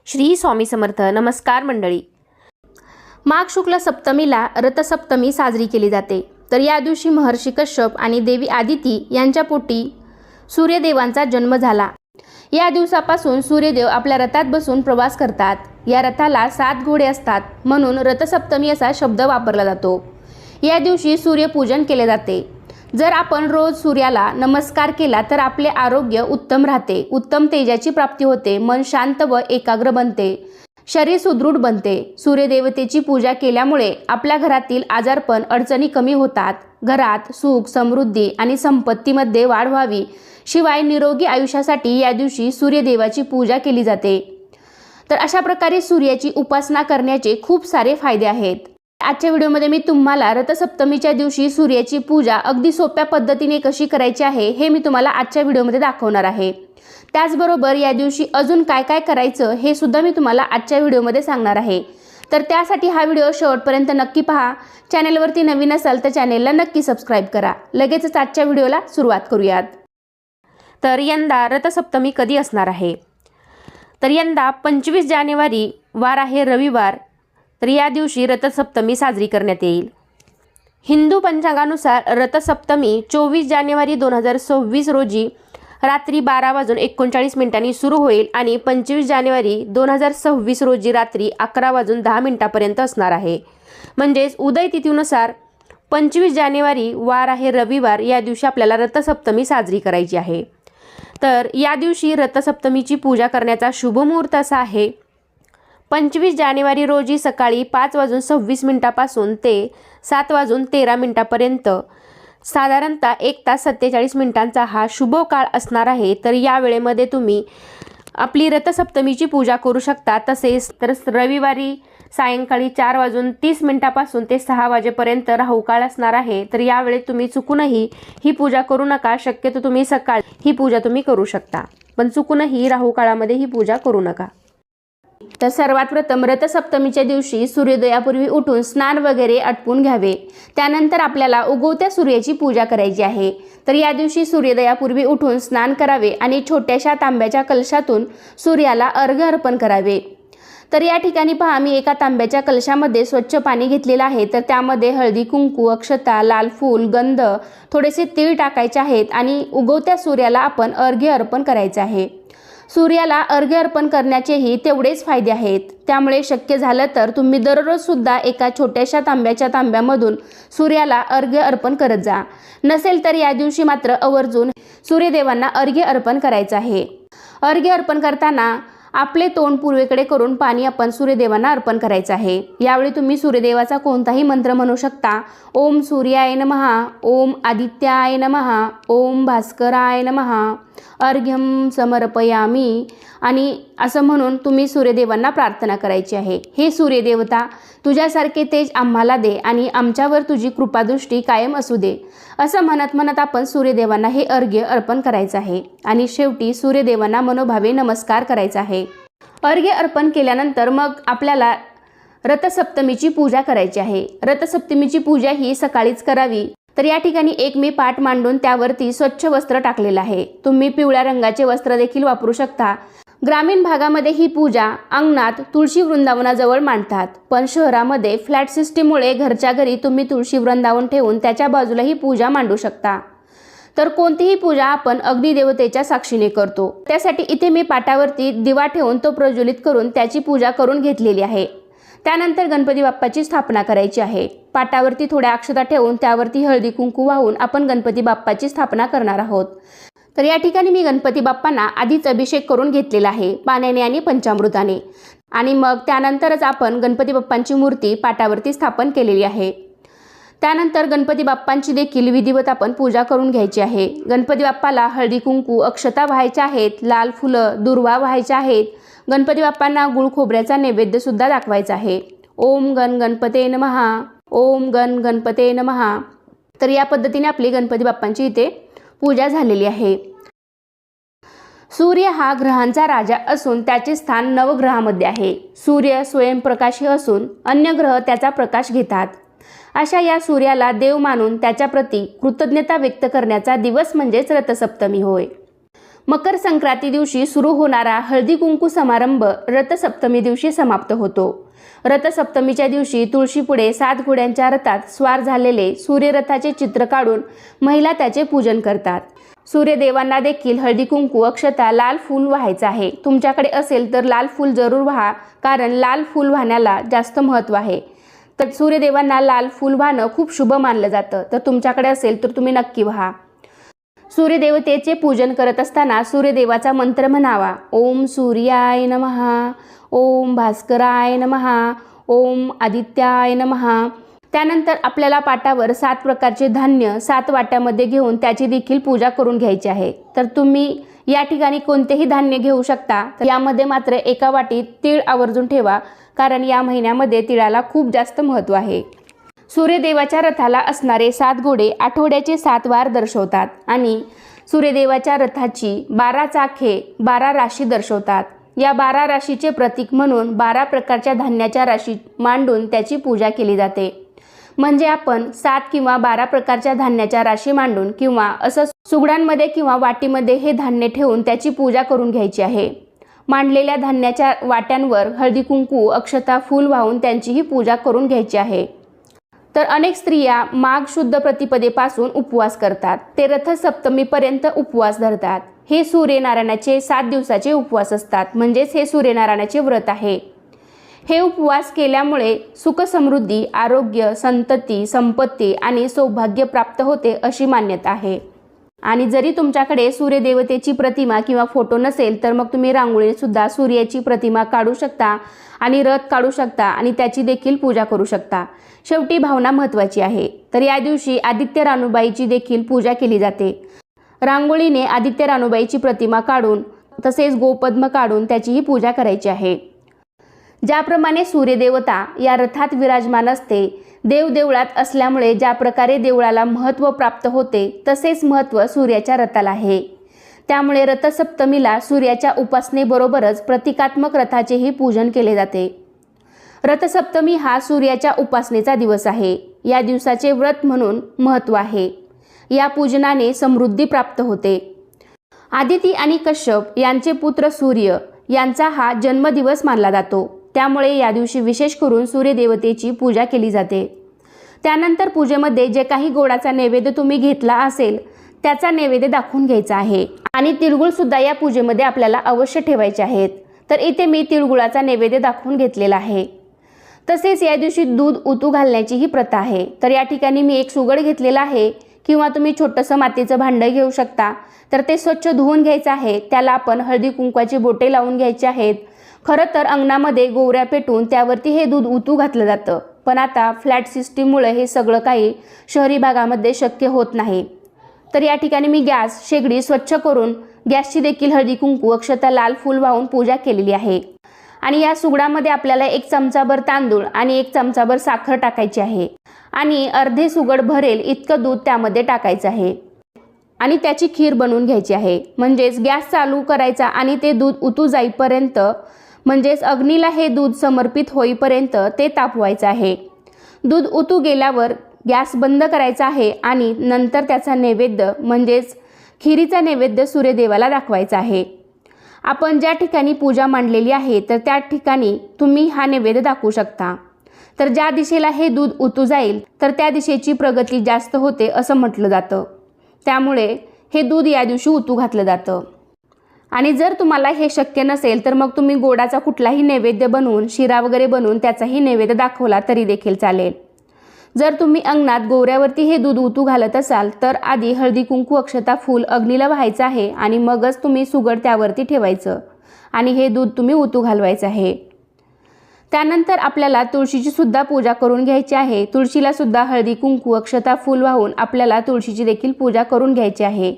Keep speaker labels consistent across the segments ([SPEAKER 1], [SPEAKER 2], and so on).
[SPEAKER 1] श्री स्वामी समर्थ. नमस्कार मंडळी. माघ शुक्ल सप्तमीला रथसप्तमी साजरी केली जाते. तर या दिवशी महर्षी कश्यप आणि देवी आदिती यांच्या पोटी सूर्यदेवांचा जन्म झाला. या दिवसापासून सूर्यदेव आपल्या रथात बसून प्रवास करतात. या रथाला 7 घोडे असतात म्हणून रथसप्तमी असा शब्द वापरला जातो. या दिवशी सूर्यपूजन केले जाते. जर आपण रोज सूर्याला नमस्कार केला तर आपले आरोग्य उत्तम राहते, उत्तम तेजाची प्राप्ती होते, मन शांत व एकाग्र बनते, शरीर सुदृढ बनते. सूर्यदेवतेची पूजा केल्यामुळे आपल्या घरातील आजारपण अडचणी कमी होतात. घरात सुख, समृद्धी आणि संपत्तीमध्ये वाढ व्हावी. शिवाय निरोगी आयुष्यासाठी या दिवशी सूर्यदेवाची पूजा केली जाते. तर अशा प्रकारे सूर्याची उपासना करण्याचे खूप सारे फायदे आहेत. आजच्या व्हिडिओमध्ये मी तुम्हाला रथसप्तमीच्या दिवशी सूर्याची पूजा अगदी सोप्या पद्धतीने कशी करायची आहे हे मी तुम्हाला आजच्या व्हिडिओमध्ये दाखवणार आहे. त्याचबरोबर या दिवशी अजून काय काय करायचं हे सुद्धा मी तुम्हाला आजच्या व्हिडिओमध्ये सांगणार आहे. तर त्यासाठी हा व्हिडिओ शेवटपर्यंत नक्की पहा. चॅनलवरती नवीन असाल तर चॅनेलला नक्की सबस्क्राईब करा. लगेचच आजच्या व्हिडिओला सुरुवात करूयात. तर यंदा रथसप्तमी कधी असणार आहे? तर यंदा 25 जानेवारी वार आहे रविवार. तर या दिवशी रथसप्तमी साजरी करण्यात येईल. हिंदू पंचांगानुसार रथसप्तमी 24 जानेवारी 2026 रोजी रात्री 12:39 सुरू होईल आणि 25 जानेवारी 2026 रोजी रात्री 11:10 पर्यंत असणार आहे. म्हणजेच उदय तिथीनुसार 25 जानेवारी वार आहे रविवार या दिवशी आपल्याला रथसप्तमी साजरी करायची आहे. तर या दिवशी रथसप्तमीची पूजा करण्याचा शुभ मुहूर्त असा आहे 25 जानेवारी रोजी सकाळी 5:26 पासून ते 7:13 पर्यंत साधारणतः 1 तास 47 मिनिटांचा हा शुभ काळ असणार आहे. तर या वेळेमध्ये तुम्ही आपली रथसप्तमीची पूजा करू शकता. तसेच तर रविवारी सायंकाळी 4:30 पासून ते 6 वाजेपर्यंत राहू काळ असणार आहे. तर यावेळी तुम्ही चुकूनही ही पूजा करू नका. शक्यतो तुम्ही सकाळी ही पूजा तुम्ही करू शकता, पण चुकूनही राहू काळामध्ये ही पूजा करू नका. तर सर्वात प्रथम रथसप्तमीच्या दिवशी सूर्योदयापूर्वी उठून स्नान वगैरे आटपून घ्यावे. त्यानंतर आपल्याला उगवत्या सूर्याची पूजा करायची आहे. तर या दिवशी सूर्योदयापूर्वी उठून स्नान करावे आणि छोट्याशा तांब्याच्या कलशातून सूर्याला अर्घ्य अर्पण करावे. तर या ठिकाणी पहा, मी एका तांब्याच्या कलशामध्ये स्वच्छ पाणी घेतलेलं आहे. तर त्यामध्ये हळदी, कुंकू, अक्षता, लाल फूल, गंध, थोडेसे तीळ टाकायचे आहेत आणि उगवत्या सूर्याला आपण अर्घ्य अर्पण करायचे आहे. सूर्याला अर्घ्य अर्पण करण्याचेही तेवढेच फायदे आहेत. त्यामुळे शक्य झालं तर तुम्ही दररोज सुद्धा एका छोट्याशा तांब्यामधून सूर्याला अर्घ्य अर्पण करत जा. नसेल तर या दिवशी मात्र आवर्जून सूर्यदेवांना अर्घ्य अर्पण करायचं आहे. अर्घ्य अर्पण करताना आपले तोंड पूर्वेकडे करून पाणी आपण सूर्यदेवांना अर्पण करायचं आहे. यावेळी तुम्ही सूर्यदेवाचा कोणताही मंत्र म्हणू शकता. ओम सूर्याय नमः, ओम आदित्याय नमः, ओम भास्कराय नमः, अर्घ्यम समर्पयामी आणि असं म्हणून तुम्ही सूर्यदेवांना प्रार्थना करायची आहे. हे सूर्यदेवता, तुझ्यासारखे तेज आम्हाला दे आणि आमच्यावर तुझी कृपादृष्टी कायम असू दे, असं म्हणत आपण सूर्यदेवांना हे अर्घ्य अर्पण करायचं आहे. आणि शेवटी सूर्यदेवांना मनोभावे नमस्कार करायचा आहे. अर्घ्य अर्पण केल्यानंतर मग आपल्याला रथसप्तमीची पूजा करायची आहे. रथसप्तमीची पूजा ही सकाळीच करावी. तर या ठिकाणी एक मी पाट मांडून त्यावरती स्वच्छ वस्त्र टाकलेलं आहे. तुम्ही पिवळ्या रंगाचे वस्त्र देखील वापरू शकता. ग्रामीण भागामध्ये ही पूजा अंगणात तुळशी वृंदावनाजवळ मांडतात, पण शहरामध्ये फ्लॅट सिस्टीममुळे घरच्या घरी तुम्ही तुळशी वृंदावन ठेवून त्याच्या बाजूला ही पूजा मांडू शकता. तर कोणतीही पूजा आपण अग्निदेवतेच्या साक्षीने करतो. त्यासाठी इथे मी पाटावरती दिवा ठेवून तो प्रज्वलित करून त्याची पूजा करून घेतलेली आहे. त्यानंतर गणपती बाप्पाची स्थापना करायची आहे. पाटावरती थोड्या अक्षता ठेवून त्यावरती हळदी कुंकू वाहून आपण गणपती बाप्पाची स्थापना करणार आहोत. तर या ठिकाणी मी गणपती बाप्पांना आधीच अभिषेक करून घेतलेला आहे पाण्याने आणि पंचामृताने. आणि मग त्यानंतरच आपण गणपती बाप्पांची मूर्ती पाटावरती स्थापन केलेली आहे. त्यानंतर गणपती बाप्पांची देखील विधिवत आपण पूजा करून घ्यायची आहे. गणपती बाप्पाला हळदी कुंकू, अक्षता वाहायच्या आहेत, लाल फुलं, दुर्वा वाहायच्या आहेत. गणपती बाप्पांना गुळ खोबऱ्याचा नैवेद्य सुद्धा दाखवायचा आहे. ओम गण गणपते नमः, ओम गण गणपते नमः. तर या पद्धतीने आपली गणपती बाप्पांची इथे पूजा झालेली आहे. सूर्य हा ग्रहांचा राजा असून त्याचे स्थान नवग्रहामध्ये आहे. सूर्य स्वयंप्रकाशी असून अन्य ग्रह त्याचा प्रकाश घेतात. अशा या सूर्याला देव मानून त्याच्याप्रती कृतज्ञता व्यक्त करण्याचा दिवस म्हणजेच रथसप्तमी होय. मकर संक्रांती दिवशी सुरू होणारा हळदी कुंकू समारंभ रथसप्तमी दिवशी समाप्त होतो. रथसप्तमीच्या दिवशी तुळशीपुढे 7 घोड्यांच्या रथात स्वार झालेले सूर्यरथाचे चित्र काढून महिला त्याचे पूजन करतात. सूर्यदेवांना देखील हळदी कुंकू, अक्षता, लाल फूल व्हायचं आहे. तुमच्याकडे असेल तर लाल फूल जरूर व्हा, कारण लाल फूल वाहण्याला जास्त महत्त्व आहे. तर सूर्यदेवांना लाल फूल वाहणं खूप शुभ मानलं जातं. तर तुमच्याकडे असेल तर तुम्ही नक्की व्हा. सूर्यदेवतेचे पूजन करत असताना सूर्यदेवाचा मंत्र म्हणावा. ओम सूर्याय नमः, ओम भास्कराय नमः, ओम आदित्याय नमः. त्यानंतर आपल्याला पाटावर 7 प्रकारचे धान्य 7 वाट्यामध्ये घेऊन त्याची देखील पूजा करून घ्यायची आहे. तर तुम्ही या ठिकाणी कोणतेही धान्य घेऊ शकता. तर यामध्ये मात्र एका वाटीत तीळ आवर्जून ठेवा, कारण या महिन्यामध्ये तिळाला खूप जास्त महत्त्व आहे. सूर्यदेवाच्या रथाला असणारे 7 घोडे आठवड्याचे 7 वार दर्शवतात आणि सूर्यदेवाच्या रथाची 12 चाके 12 राशी दर्शवतात. या 12 राशीचे प्रतीक म्हणून 12 प्रकारच्या धान्याच्या राशी मांडून त्याची पूजा केली जाते. म्हणजे आपण 7 किंवा 12 प्रकारच्या धान्याच्या राशी मांडून किंवा असं सुगडांमध्ये किंवा वाटीमध्ये हे धान्य ठेवून त्याची पूजा करून घ्यायची आहे. मांडलेल्या धान्याच्या वाट्यांवर हळदी कुंकू, अक्षता, फूल वाहून त्यांचीही पूजा करून घ्यायची आहे. तर अनेक स्त्रिया माघ शुद्ध प्रतिपदेपासून उपवास करतात. ते रथसप्तमीपर्यंत उपवास धरतात. हे सूर्यनारायणाचे 7 दिवसाचे उपवास असतात. म्हणजेच हे सूर्यनारायणाचे व्रत आहे. हे उपवास केल्यामुळे सुख, समृद्धी, आरोग्य, संतती, संपत्ती आणि सौभाग्य प्राप्त होते अशी मान्यता आहे. आणि जरी तुमच्याकडे सूर्यदेवतेची प्रतिमा किंवा फोटो नसेल तर मग तुम्ही रांगोळीने सुद्धा सूर्याची प्रतिमा काढू शकता आणि रथ काढू शकता आणि त्याची देखील पूजा करू शकता. शेवटी भावना महत्त्वाची आहे. तर या दिवशी आदित्य रानूबाईची देखील पूजा केली जाते. रांगोळीने आदित्य रानूबाईची प्रतिमा काढून तसेच गोपद्म काढून त्याचीही पूजा करायची आहे. ज्याप्रमाणे सूर्यदेवता या रथात विराजमान असते, देव देवळात असल्यामुळे ज्या प्रकारे देवळाला महत्त्व प्राप्त होते तसेच महत्त्व सूर्याच्या रथाला आहे. त्यामुळे रथसप्तमीला सूर्याच्या उपासनेबरोबरच प्रतिकात्मक रथाचेही पूजन केले जाते. रथसप्तमी हा सूर्याच्या उपासनेचा दिवस आहे. या दिवसाचे व्रत म्हणून महत्त्व आहे. या पूजनाने समृद्धी प्राप्त होते. आदिती आणि कश्यप यांचे पुत्र सूर्य यांचा हा जन्मदिवस मानला जातो. त्यामुळे या दिवशी विशेष करून सूर्यदेवतेची पूजा केली जाते. त्यानंतर पूजेमध्ये जे काही गोडाचा नैवेद्य तुम्ही घेतला असेल त्याचा नैवेद्य दाखवून घ्यायचा आहे आणि तिळगुळ सुद्धा या पूजेमध्ये आपल्याला अवश्य ठेवायचे आहेत. तर इथे मी तिळगुळाचा नैवेद्य दाखवून घेतलेला आहे. तसेच या दिवशी दूध उतू घालण्याची ही प्रथा आहे. तर या ठिकाणी मी एक सुगड घेतलेला आहे किंवा तुम्ही छोटंसं मातीचं भांडं घेऊ शकता. तर ते स्वच्छ धुवून घ्यायचं आहे. त्याला आपण हळदी कुंकवाची बोटे लावून घ्यायची आहेत. खरं तर अंगणामध्ये गोवऱ्या पेटून त्यावरती हे दूध उतू घातलं जातं. पण आता फ्लॅट सिस्टीममुळे हे सगळं काही शहरी भागामध्ये शक्य होत नाही. तर या ठिकाणी मी गॅस शेगडी स्वच्छ करून गॅसची देखील हळदी कुंकू, अक्षता, लाल फूल वाहून पूजा केलेली आहे. आणि या सुगडामध्ये आपल्याला 1 चमचाभर तांदूळ आणि 1 चमचाभर साखर टाकायची आहे आणि अर्धे सुगड भरेल इतकं दूध त्यामध्ये टाकायचं आहे आणि त्याची खीर बनवून घ्यायची आहे. म्हणजेच गॅस चालू करायचा आणि ते दूध उतू जाईपर्यंत, म्हणजेच अग्नीला हे दूध समर्पित होईपर्यंत ते तापवायचं आहे. दूध उतू गेल्यावर गॅस बंद करायचा आहे आणि नंतर त्याचा नैवेद्य म्हणजेच खिरीचा नैवेद्य सूर्यदेवाला दाखवायचा आहे. आपण ज्या ठिकाणी पूजा मांडलेली आहे तर त्या ठिकाणी तुम्ही हा नैवेद्य दाखवू शकता. तर ज्या दिशेला हे दूध उतू जाईल तर त्या दिशेची प्रगती जास्त होते असं म्हटलं जातं. त्यामुळे हे दूध या दिवशी उतू घातलं जातं. आणि जर तुम्हाला हे शक्य नसेल तर मग तुम्ही गोडाचा कुठलाही नैवेद्य बनवून, शिरा वगैरे बनवून त्याचाही नैवेद्य दाखवला तरी देखील चालेल. जर तुम्ही अंगणात गोवऱ्यावरती हे दूध उतू घालत असाल तर आधी हळदी कुंकू, अक्षता, फूल अग्नीला व्हायचं आहे आणि मगच तुम्ही सुगड त्यावरती ठेवायचं आणि हे दूध तुम्ही उतू घालवायचं आहे. त्यानंतर आपल्याला तुळशीची सुद्धा पूजा करून घ्यायची आहे. तुळशीला सुद्धा हळदी कुंकू, अक्षता, फूल वाहून आपल्याला तुळशीची देखील पूजा करून घ्यायची आहे.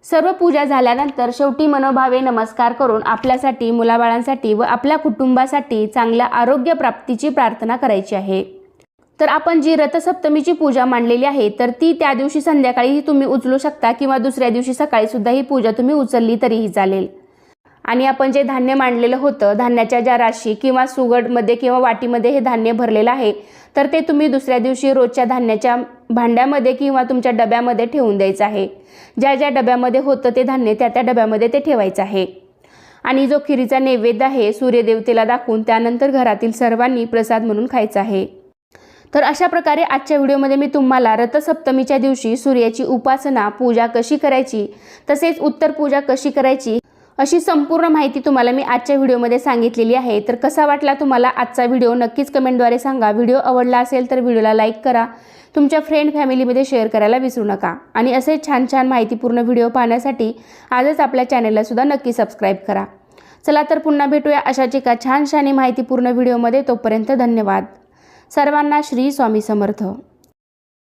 [SPEAKER 1] सर्व पूजा झाल्यानंतर शेवटी मनोभावे नमस्कार करून आपल्यासाठी, मुलाबाळांसाठी व आपल्या कुटुंबासाठी चांगल्या आरोग्य प्राप्तीची प्रार्थना करायची आहे. तर आपण जी रथसप्तमीची पूजा मांडलेली आहे तर ती त्या दिवशी संध्याकाळीही तुम्ही उचलू शकता किंवा दुसऱ्या दिवशी सकाळी सुद्धा ही पूजा तुम्ही उचलली तरीही चालेल. आणि आपण जे धान्य मांडलेलं होतं, धान्याच्या ज्या राशी किंवा सुगडमध्ये किंवा वाटीमध्ये हे धान्य भरलेलं आहे, तर ते तुम्ही दुसऱ्या दिवशी रोजच्या धान्याच्या भांड्यामध्ये किंवा तुमच्या डब्यामध्ये ठेवून द्यायचं आहे. ज्या ज्या डब्यामध्ये होतं ते धान्य त्या त्या डब्यामध्ये ते ठेवायचं आहे. आणि जो खिरीचा नैवेद्य आहे सूर्यदेवतेला दाखवून त्यानंतर घरातील सर्वांनी प्रसाद म्हणून खायचा आहे. तर अशा प्रकारे आजच्या व्हिडिओमध्ये मी तुम्हाला रथसप्तमीच्या दिवशी सूर्याची उपासना, पूजा कशी करायची, तसेच उत्तर पूजा कशी करायची अशी संपूर्ण माहिती तुम्हाला मी आजच्या व्हिडिओमध्ये सांगितलेली आहे. तर कसा वाटला तुम्हाला आजचा व्हिडिओ नक्कीच कमेंटद्वारे सांगा. व्हिडिओ आवडला असेल तर व्हिडिओला लाईक करा, तुमच्या फ्रेंड फॅमिलीमध्ये शेअर करायला विसरू नका. आणि असे छान छान माहितीपूर्ण व्हिडिओ पाहण्यासाठी आजच आपल्या चॅनलला सुद्धा नक्की सबस्क्राईब करा. चला तर पुन्हा भेटूया अशाच एका छानशा आणि माहितीपूर्ण व्हिडिओमध्ये. तोपर्यंत धन्यवाद. सर्वांना श्री स्वामी समर्थ.